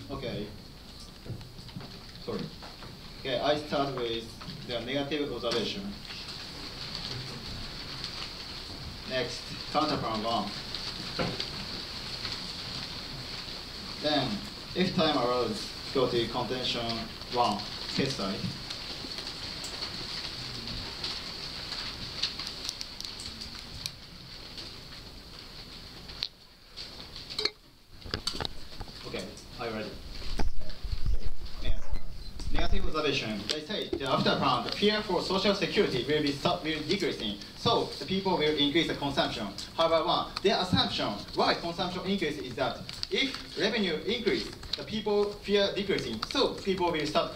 Okay. Sorry. Okay, I start with the negative observation. Next, counterplan 1. Then, if time allows, go to contention 1, case side. Okay, are you ready? Yeah. Negative observation. They say that after plan, the fear for social security will be decreasing, so the people will increase the consumption. However, their assumption why consumption increase is that if revenue increase, the people fear decreasing, so people will start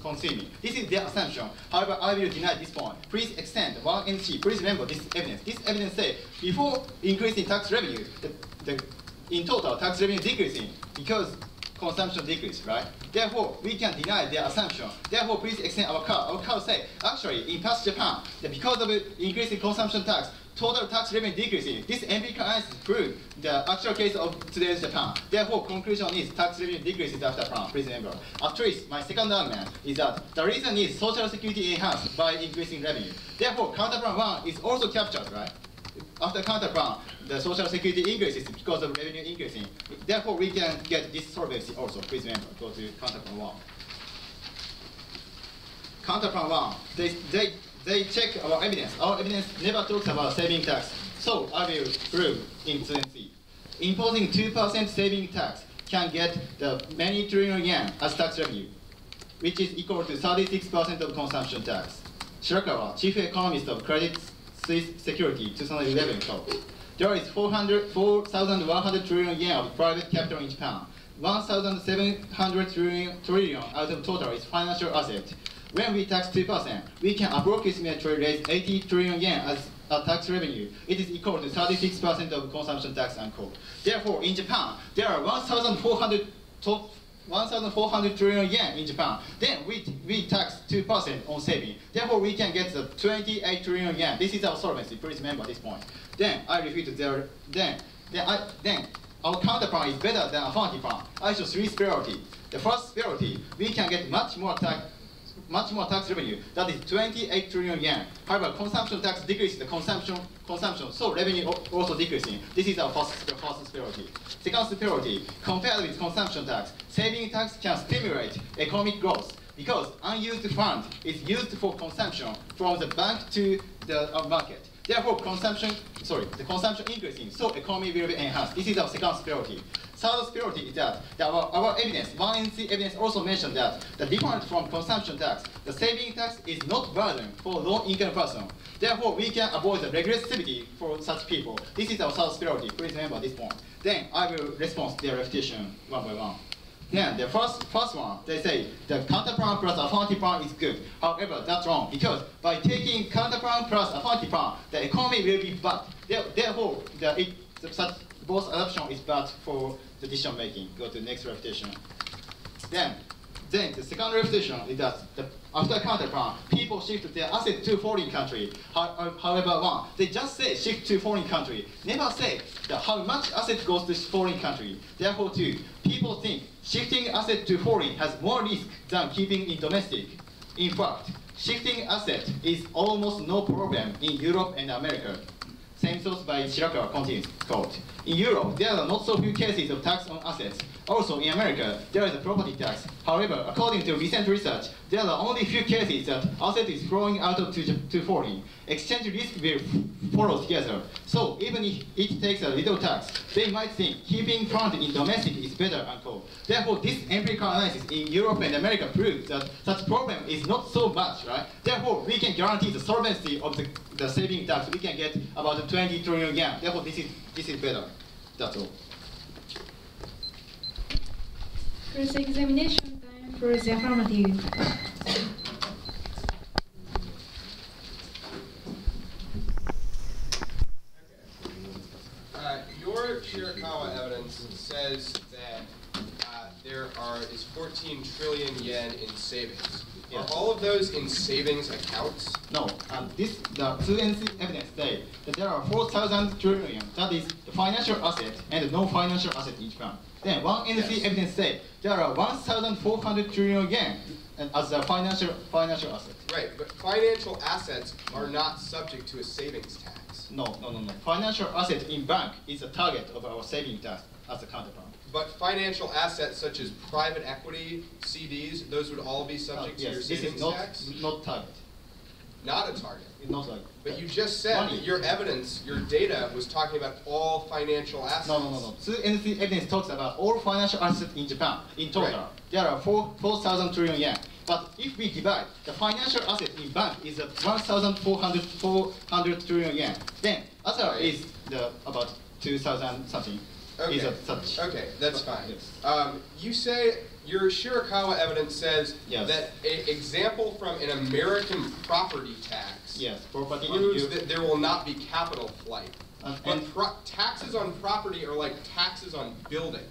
consuming. This is their assumption. However, I will deny this point. Please extend 1 and C. Please remember this evidence. This evidence says before increasing tax revenue, in total tax revenue decreasing because consumption decrease, right? Therefore, we can deny their assumption. Therefore, please extend our curve. Our curve say, actually, in past Japan, that because of increasing consumption tax, total tax revenue decreasing. This empirical analysis proves the actual case of today's Japan. Therefore, conclusion is tax revenue decreases after plan. Please remember. At least, my second argument is that the reason is social security enhanced by increasing revenue. Therefore, counterplan 1 is also captured, right? After counterplan, the social security increases because of revenue increasing. Therefore, we can get this solvency also. Please remember, go to counterplan 1. Counterplan 1, they check our evidence. Our evidence never talks about saving tax. So I will prove in 2C. Imposing 2% saving tax can get the many trillion yen as tax revenue, which is equal to 36% of consumption tax. Shirakawa, chief economist of Credit Suisse Security, 2011 quote. There is 4,100 trillion yen of private capital in Japan. 1,700 trillion out of total is financial asset. When we tax 2%, we can approximately raise 80 trillion yen as a tax revenue. It is equal to 36% of consumption tax, unquote. Therefore, in Japan, there are 1,400 trillion yen in Japan. Then we tax 2% on saving. Therefore, we can get the 28 trillion yen. This is our solvency. Please remember this point. Then I repeat there. Then our counterplan is better than affirmative plan. I show 3 priority. The first priority, we can get much more tax revenue. That is 28 trillion yen. However, consumption tax decreases the consumption, so revenue also decreasing. This is our first priority. Second priority, compared with consumption tax, saving tax can stimulate economic growth because unused fund is used for consumption from the bank to the market. Therefore, the consumption increasing, so economy will be enhanced. This is our second priority. Third priority is that our evidence, 1NC evidence also mentioned that the different from consumption tax, the saving tax is not burden for low-income person. Therefore, we can avoid the regressivity for such people. This is our third priority. Please remember this point. Then I will respond to their refutation one by one. Then the first one, they say the counterplan plus affirmative plan is good. However, that's wrong because by taking counterplan plus affirmative plan, the economy will be bad. Therefore, such both adoption is bad for the decision making. Go to the next refutation. Then the second refutation is that after counterplan, people shift their asset to foreign country. However, they just say shift to foreign country. Never say that how much asset goes to foreign country. Therefore, too, people think shifting asset to foreign has more risk than keeping in domestic. In fact, shifting asset is almost no problem in Europe and America. Same source by Shirakawa continues, quote, in Europe, there are not so few cases of tax on assets. Also, in America, there is a property tax. However, according to recent research, there are only few cases that asset is flowing out to foreign. Exchange risk will follow together. So even if it takes a little tax, they might think keeping fund in domestic is better, unquote. Therefore, this empirical analysis in Europe and America proves that such problem is not so much, right? Therefore, we can guarantee the solvency of the saving tax. We can get about 20 trillion yen. Therefore, this is better. That's all. Cross-examination time for the affirmative. Your Shirakawa evidence says that there is 14 trillion yen in savings. Are all of those in savings accounts? No, the 2NC evidence says that there are 4,000 trillion. That is the financial asset and the non-financial asset in Japan. Then one NC evidence said there are 1,400 trillion yen as a financial asset. Right, but financial assets are not subject to a savings tax. No. Financial asset in bank is a target of our saving tax as a counterpart. But financial assets such as private equity, CDs, those would all be subject to your savings tax? This is not target. Not a target. It's not target. But you just said that your evidence, your data, was talking about all financial assets. No. NC evidence talks about all financial assets in Japan. In total, Right. there are 4,000 trillion yen. But if we divide, the financial asset in bank is 1,400 trillion yen. Then other Right. is about 2,000 something. Okay. Is such. Okay, that's fine. Yes. You say your Shirakawa evidence says Yes. that an example from an American property tax Yes, property proves that there will not be capital flight. And But taxes on property are like taxes on buildings.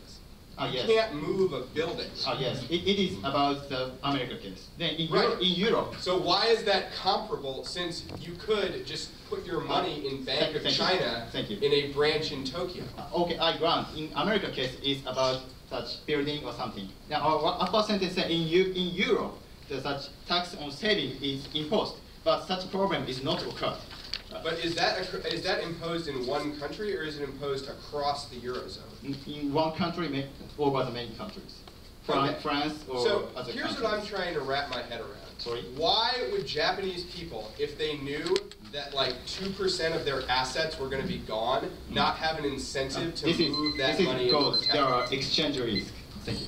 You yes. can't move a building. Yes, it is about the American case. Then in, Right. in Europe, So why is that comparable, since you could just put your money in Bank of thank you. China Thank you. in a branch in Tokyo? okay, I grant. In American case, is about such building or something. Now, our upper sentence said in Europe, the such tax on saving is imposed, but such problem is not occurred. But is that imposed in one country, or is it imposed across the Eurozone? In one country, over the many countries. Okay. France or So other here's countries. what I'm trying to wrap my head around. Sorry? Why would Japanese people, if they knew that like 2% of their assets were going to be gone, not have an incentive to move that money into This is because there capital? are exchange risks. Thank you.